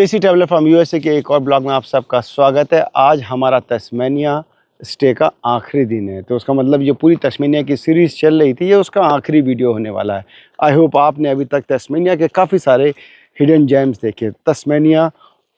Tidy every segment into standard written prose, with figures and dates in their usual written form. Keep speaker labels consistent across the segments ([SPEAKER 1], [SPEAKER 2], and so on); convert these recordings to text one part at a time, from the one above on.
[SPEAKER 1] देसी traveller from USA के एक और ब्लॉग में आप सबका स्वागत है। आज हमारा तस्मानिया स्टे का आखिरी दिन है, तो उसका मतलब जो पूरी तस्मानिया की सीरीज़ चल रही थी ये उसका आखिरी वीडियो होने वाला है। आई होप आपने अभी तक तस्मानिया के काफ़ी सारे हिडन जेम्स देखे। तस्मानिया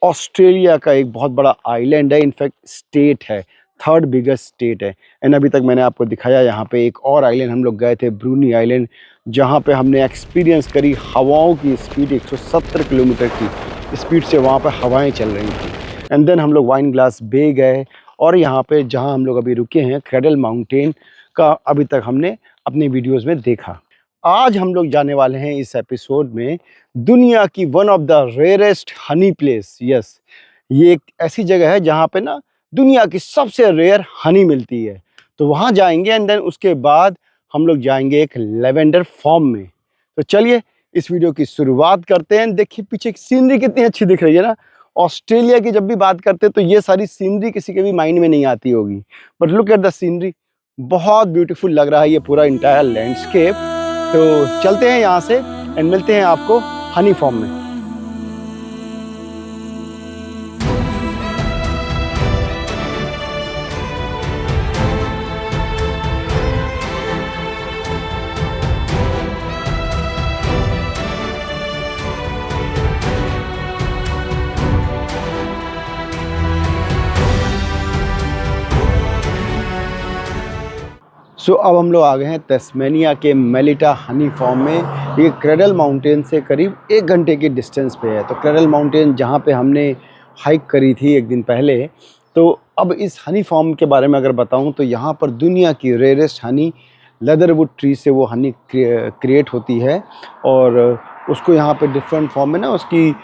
[SPEAKER 1] ऑस्ट्रेलिया का एक बहुत बड़ा आइलैंड है, इनफैक्ट स्टेट है, थर्ड बिगेस्ट स्टेट है। एंड अभी तक मैंने आपको दिखाया यहाँ पे एक और आइलैंड हम लोग गए थे, ब्रूनी आइलैंड, जहाँ पे हमने एक्सपीरियंस करी हवाओं की स्पीड 170 किलोमीटर की स्पीड से वहाँ पे हवाएं चल रही थी। एंड देन हम लोग वाइन ग्लास बे गए और यहाँ पे जहाँ हम लोग अभी रुके हैं क्रेडल माउंटेन का अभी तक हमने अपने वीडियोस में देखा। आज हम लोग जाने वाले हैं इस एपिसोड में दुनिया की one of the rarest Honey place. Yes, ये एक ऐसी जगह है जहाँ पे ना दुनिया की सबसे रेयर हनी मिलती है। तो वहाँ जाएंगे एंड देन उसके बाद हम लोग जाएंगे एक लेवेंडर फार्म में। तो चलिए इस वीडियो की शुरुआत करते हैं। देखिए पीछे सीनरी कितनी अच्छी दिख रही है ना। ऑस्ट्रेलिया की जब भी बात करते हैं तो ये सारी सीनरी किसी के भी माइंड में नहीं आती होगी, but look at the scenery, बहुत ब्यूटीफुल लग रहा है ये पूरा इंटायर लैंडस्केप। तो चलते हैं यहाँ से एंड मिलते हैं आपको हनी फार्म में। अब हम लोग आ गए हैं तस्मानिया के मेलिटा हनी फार्म में। ये क्रेडल माउंटेन से करीब 1 घंटे की डिस्टेंस पे है। तो क्रेडल माउंटेन जहाँ पे हमने हाइक करी थी एक दिन पहले। तो अब इस हनी फार्म के बारे में अगर बताऊँ तो यहाँ पर दुनिया की रेयरेस्ट हनी लेदरवुड ट्री से वो हनी क्रिएट होती है और उसको यहाँ पे डिफरेंट फॉर्म में ना उसकी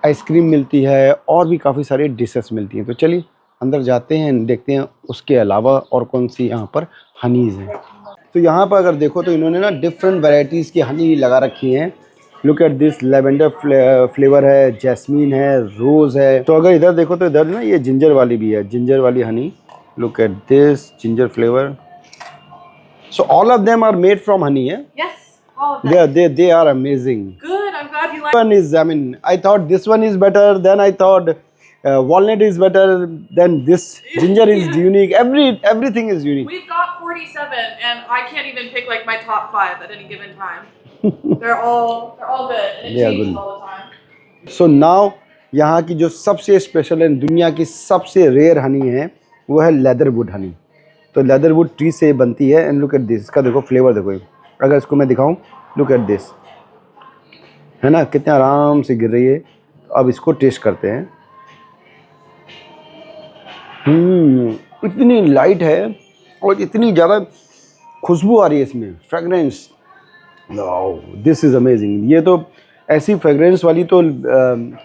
[SPEAKER 1] आइसक्रीम मिलती है और भी काफ़ी सारी डिशेस मिलती हैं। तो चलिए अंदर जाते हैं, देखते हैं उसके अलावा और कौन सी यहाँ पर हनीज़ हैं। तो यहाँ पर अगर देखो तो इन्होंने ना डिफरेंट वैरायटीज़ की हनी लगा रखी हैं। Look at this, lavender flavour है, जैस्मीन है, रोज़ है। तो अगर इधर देखो तो इधर ना ये जिंजर वाली भी है, जिंजर वाली honey. Look at this ginger flavour. So all of them are made from honey है।
[SPEAKER 2] Yes, all of them.
[SPEAKER 1] They are amazing.
[SPEAKER 2] Good, I'm glad you like
[SPEAKER 1] One is, I mean, I thought this one is better, then I thought walnut is better, then this ginger is
[SPEAKER 2] Yeah.
[SPEAKER 1] unique. Everything is unique.
[SPEAKER 2] We've got 47 and I can't even pick like my top 5 at any given time. they're all good and it
[SPEAKER 1] They are
[SPEAKER 2] changes
[SPEAKER 1] good.
[SPEAKER 2] all the time.
[SPEAKER 1] So now यहाँ की जो सबसे special है, दुनिया की सबसे rare Honey है, वो है लेदरवुड हनी। तो लेदरवुड ट्री से बनती है। एंड लुक एट दिस, इसका देखो फ्लेवर देखो, अगर इसको मैं दिखाऊं, लुक एट दिस, है ना कितने आराम से गिर रही है। अब इसको टेस्ट करते हैं। इतनी लाइट है और इतनी ज़्यादा खुशबू आ रही है इसमें, फ्रेगरेंस। This is amazing. ये तो ऐसी फ्रेगरेंस वाली तो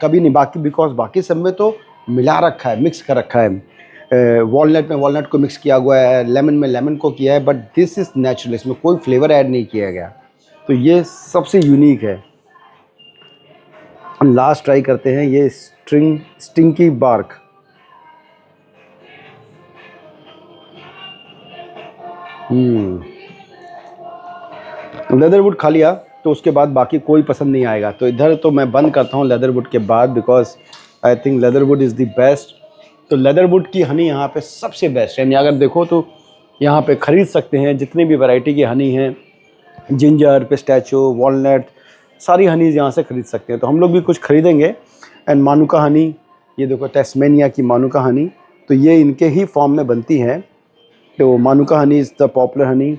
[SPEAKER 1] कभी नहीं, बाकी सब में तो मिला रखा है, मिक्स कर रखा है। वॉलनट में वॉलनट को मिक्स किया हुआ है, लेमन में लेमन को किया है, बट दिस इज़ नेचुरल, इसमें कोई फ्लेवर ऐड नहीं किया गया। तो ये सबसे यूनिक है। लास्ट ट्राई करते हैं ये स्टिंकी बार्क। लेदरवुड खा लिया तो उसके बाद बाकी कोई पसंद नहीं आएगा। तो इधर तो मैं बंद करता हूँ लेदरवुड के बाद, because I think leatherwood is the best. तो लेदरवुड की हनी यहाँ पे सबसे बेस्ट है। अगर देखो तो यहाँ पे ख़रीद सकते हैं जितनी भी वैरायटी की हनी है, जिंजर, पिस्ताचियो, वॉलनट, सारी हनीज़ यहाँ से ख़रीद सकते हैं। तो हम लोग भी कुछ ख़रीदेंगे। एंड मानुका हनी, ये देखो तस्मानिया की मानुका हनी, तो ये इनके ही फॉर्म में बनती है। तो manuka honey is the popular honey.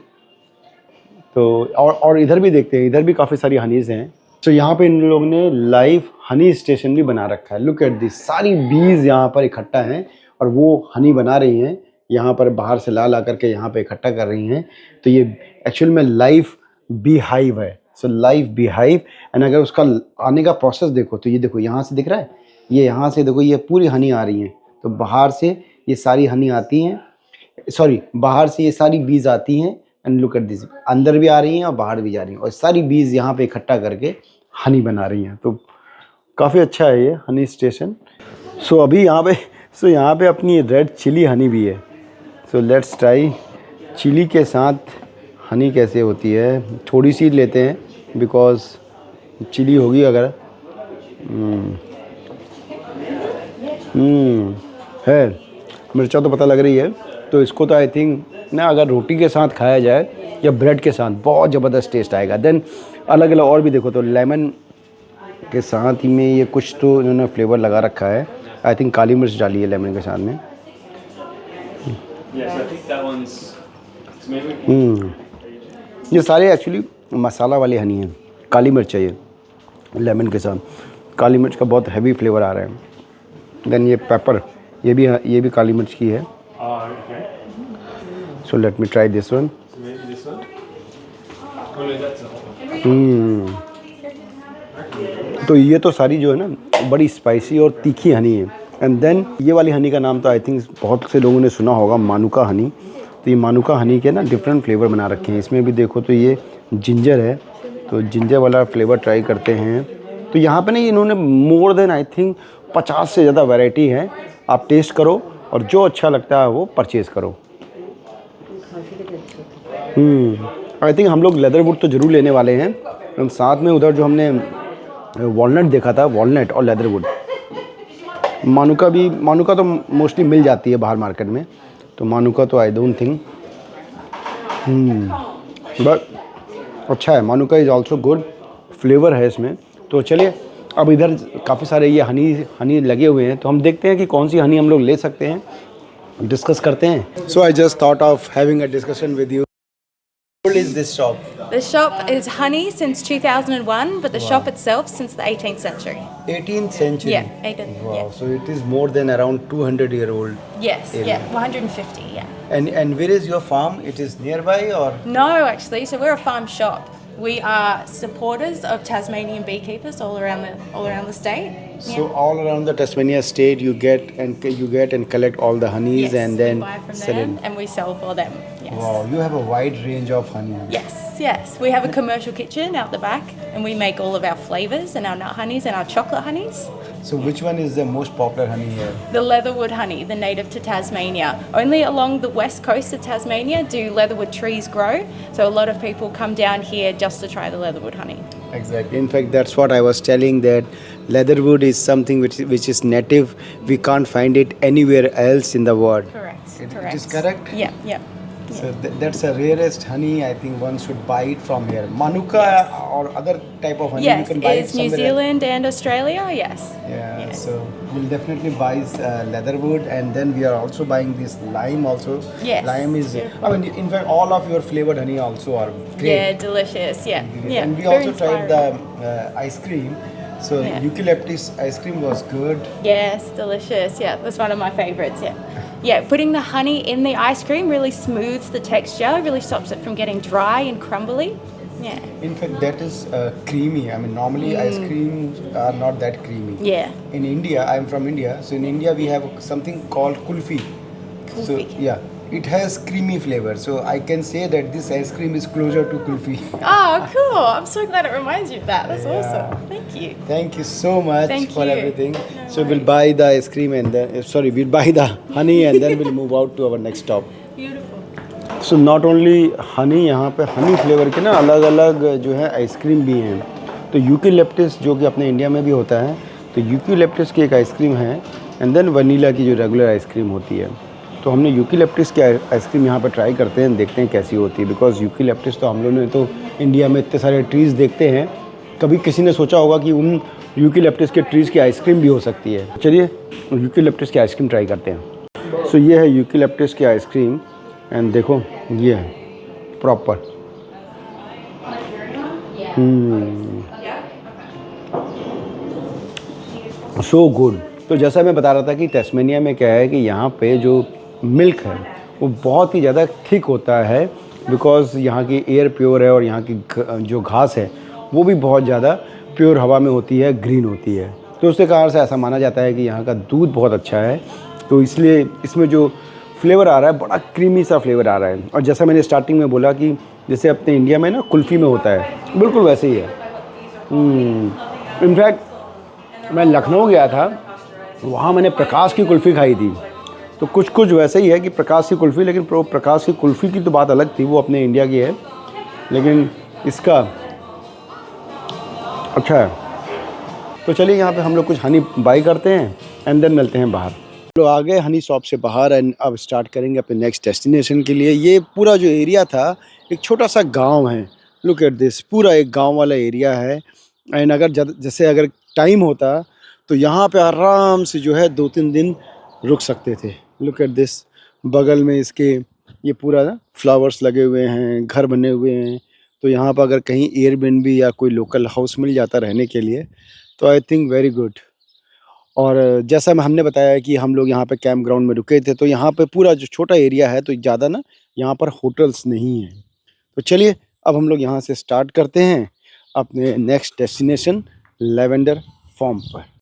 [SPEAKER 1] तो और इधर भी देखते हैं, इधर भी काफ़ी सारी हनीज़ हैं। तो यहाँ पे इन लोगों ने लाइव हनी स्टेशन भी बना रखा है। लुक एट दिस, सारी बीज यहाँ पर इकट्ठा हैं और वो हनी बना रही हैं, यहाँ पर बाहर से ला करके यहाँ पे इकट्ठा कर रही हैं। तो ये एक्चुअल में लाइव बी हाइव है। सो लाइव बी हाइव। एंड अगर उसका आने का प्रोसेस देखो तो ये देखो, यहाँ से दिख रहा है, ये यहाँ से देखो, ये पूरी हनी आ रही हैं। तो बाहर से ये सारी हनी आती हैं, सॉरी बाहर से ये सारी बीज आती हैं। एंड लुक एट दिस, अंदर भी आ रही हैं और बाहर भी जा रही हैं, और सारी बीज यहाँ पे इकट्ठा करके हनी बना रही हैं। तो काफ़ी अच्छा है ये हनी स्टेशन। सो अभी यहाँ पे अपनी रेड चिली हनी भी है। सो लेट्स ट्राई चिली के साथ हनी कैसे होती है। थोड़ी सी लेते हैं बिकॉज चिली होगी अगर। है, मिर्चा तो पता लग रही है। तो इसको तो आई थिंक ना अगर रोटी के साथ खाया जाए या ब्रेड के साथ बहुत ज़बरदस्त टेस्ट आएगा। देन अलग अलग और भी देखो तो लेमन के साथ ही में ये कुछ तो इन्होंने फ्लेवर लगा रखा है। आई थिंक काली मिर्च डाली है लेमन के साथ में। ये सारे एक्चुअली मसाला वाले हनी हैं। काली मिर्च चाहिए लेमन के साथ, काली मिर्च का बहुत हैवी फ्लेवर आ रहा है। देन ये पेपर, ये भी काली मिर्च की है। So let me try this one. तो ये तो सारी जो है ना बड़ी स्पाइसी और तीखी हनी है। एंड देन ये वाली हनी का नाम तो आई थिंक बहुत से लोगों ने सुना होगा, मानुका हनी। तो ये मानुका हनी के ना डिफरेंट फ्लेवर बना रखे हैं। इसमें भी देखो तो ये जिंजर है, तो जिंजर वाला फ्लेवर ट्राई करते हैं। तो यहाँ पे ना इन्होंने मोर देन आई थिंक 50 से ज़्यादा वैरायटी है। आप टेस्ट करो और जो अच्छा लगता है वो परचेज़ करो। आई थिंक हम लोग लेदरवुड तो ज़रूर लेने वाले हैं। हम साथ में उधर जो हमने वॉलनट देखा था, वॉलनट और लेदरवुड, मानुका तो मोस्टली मिल जाती है बाहर मार्केट में, तो मानुका तो आई डोंट थिंक। बट अच्छा है, manuka is also good, flavour है इसमें। तो चलिए अब इधर काफ़ी सारे ये हनी लगे हुए हैं, तो हम देखते हैं कि कौन सी हनी हम लोग ले सकते हैं, डिस्कस करते हैं। So I just thought of having a discussion with you. What is this shop?
[SPEAKER 2] The shop is honey since 2001, but the shop itself since the 18th century.
[SPEAKER 1] 18th century.
[SPEAKER 2] Yeah, 18th.
[SPEAKER 1] Wow.
[SPEAKER 2] Yeah.
[SPEAKER 1] So it is more than around 200-year-old.
[SPEAKER 2] Yes,
[SPEAKER 1] area.
[SPEAKER 2] yeah, 150, yeah.
[SPEAKER 1] And where is your farm? It is nearby or?
[SPEAKER 2] No, actually, so we're a farm shop. We are supporters of Tasmanian beekeepers all around the state.
[SPEAKER 1] So all around the Tasmania state, you get and collect all the honeys
[SPEAKER 2] Yes,
[SPEAKER 1] and then
[SPEAKER 2] we buy from
[SPEAKER 1] sell
[SPEAKER 2] them
[SPEAKER 1] it.
[SPEAKER 2] and we sell for them. Yes.
[SPEAKER 1] Wow, you have a wide range of honey.
[SPEAKER 2] Yes. We have a commercial kitchen out the back, and we make all of our flavors and our nut honeys and our chocolate honeys.
[SPEAKER 1] So which one is the most popular honey here?
[SPEAKER 2] The leatherwood honey, the native to Tasmania. Only along the west coast of Tasmania do leatherwood trees grow, so a lot of people come down here just to try the leatherwood honey.
[SPEAKER 1] Exactly. In fact, that's what I was telling, that leatherwood is something which is native. We can't find it anywhere else in the world.
[SPEAKER 2] Correct.
[SPEAKER 1] It is correct?
[SPEAKER 2] Yeah.
[SPEAKER 1] So that's the rarest honey. I think one should buy it from here. Manuka or other type of honey, you
[SPEAKER 2] Yes,
[SPEAKER 1] can buy it
[SPEAKER 2] it's New
[SPEAKER 1] somewhere
[SPEAKER 2] Zealand and Australia, yes.
[SPEAKER 1] else. Yeah, so we'll definitely buy leatherwood, and then we are also buying this lime also.
[SPEAKER 2] Yes.
[SPEAKER 1] Lime is, I mean, in fact, all of your flavored honey also are great.
[SPEAKER 2] Yeah, delicious, yeah.
[SPEAKER 1] And we
[SPEAKER 2] very
[SPEAKER 1] also tried the
[SPEAKER 2] inspiring.
[SPEAKER 1] ice cream. So
[SPEAKER 2] Yeah.
[SPEAKER 1] eucalyptus ice cream was good.
[SPEAKER 2] Yes, delicious, yeah. That's one of my favorites, yeah. Yeah, putting the honey in the ice cream really smooths the texture, really stops it from getting dry and crumbly. Yeah.
[SPEAKER 1] In fact, that is creamy. I mean, normally ice creams are not that creamy.
[SPEAKER 2] Yeah.
[SPEAKER 1] In India, I'm from India, so in India we have something called kulfi. So
[SPEAKER 2] Kulfi.
[SPEAKER 1] yeah, it has creamy flavor. So I can say that this ice cream is closer to kulfi.
[SPEAKER 2] Oh, cool. I'm so glad it reminds you of that. That's
[SPEAKER 1] Yeah.
[SPEAKER 2] awesome. Thank you.
[SPEAKER 1] Thank you so much
[SPEAKER 2] Thank
[SPEAKER 1] for
[SPEAKER 2] you.
[SPEAKER 1] everything.
[SPEAKER 2] No
[SPEAKER 1] So we'll buy the ice cream and then we'll buy the honey and then we'll move out to our next stop.
[SPEAKER 2] Beautiful.
[SPEAKER 1] So not only Honey, यहाँ पे Honey flavour के ना अलग अलग जो है ice cream भी हैं। तो यूकेलिप्टस जो कि अपने इंडिया में भी होता है, तो यूकेलिप्टस की एक आइसक्रीम है एंड देन वनीला की जो रेगुलर आइसक्रीम होती है। तो हमने यूकेलिप्टस की आइसक्रीम यहाँ पर ट्राई करते हैं, देखते हैं कैसी होती है। बिकॉज यूकेलिप्टस तो हम लोगों ने तो इंडिया में इतने सारे ट्रीज़ देखते हैं, कभी किसी ने सोचा होगा कि उन यूकेलिप्टस के ट्रीज़ की आइसक्रीम भी हो सकती है। चलिए यूकेलिप्टस की आइसक्रीम ट्राई करते हैं। सो ये है यूकेलिप्टस की आइसक्रीम एंड देखो ये है प्रॉपर। So good. तो जैसा मैं बता रहा था कि तस्मेनिया में क्या है कि यहाँ पे जो मिल्क है वो बहुत ही ज़्यादा थिक होता है, बिकॉज़ यहाँ की एयर प्योर है और यहाँ की जो घास है वो भी बहुत ज़्यादा प्योर हवा में होती है, ग्रीन होती है। तो उसके कारण से ऐसा माना जाता है कि यहाँ का दूध बहुत अच्छा है, तो इसलिए इसमें जो फ्लेवर आ रहा है बड़ा क्रीमी सा फ्लेवर आ रहा है। और जैसा मैंने स्टार्टिंग में बोला कि जैसे अपने इंडिया में ना कुल्फ़ी में होता है, बिल्कुल वैसे ही है। इनफैक्ट मैं लखनऊ गया था, वहाँ मैंने प्रकाश की कुल्फ़ी खाई थी, तो कुछ वैसे ही है कि प्रकाश की कुल्फ़ी, लेकिन प्रकाश की कुल्फ़ी की तो बात अलग थी, वो अपने इंडिया की है, लेकिन इसका अच्छा है। तो चलिए यहाँ पे हम लोग कुछ हनी बाई करते हैं एंड देन मिलते हैं बाहर। लोग आ गए हनी शॉप से बाहर एंड अब स्टार्ट करेंगे अपने नेक्स्ट डेस्टिनेशन के लिए। ये पूरा जो एरिया था एक छोटा सा गांव है, लुक एट दिस, पूरा एक गांव वाला एरिया है। एंड अगर जैसे अगर टाइम होता तो यहाँ पे आराम से जो है 2-3 दिन रुक सकते थे। लुक एट दिस, बगल में इसके ये पूरा ना फ्लावर्स लगे हुए हैं, घर बने हुए हैं। तो यहाँ पर अगर कहीं एयरबीएनबी या कोई लोकल हाउस मिल जाता रहने के लिए तो आई थिंक वेरी गुड। और जैसा हमने बताया कि हम लोग यहाँ पे कैंप ग्राउंड में रुके थे, तो यहाँ पे पूरा जो छोटा एरिया है तो ज़्यादा ना यहाँ पर होटल्स नहीं हैं। तो चलिए अब हम लोग यहाँ से स्टार्ट करते हैं अपने नेक्स्ट डेस्टिनेशन लेवेंडर फॉर्म पर।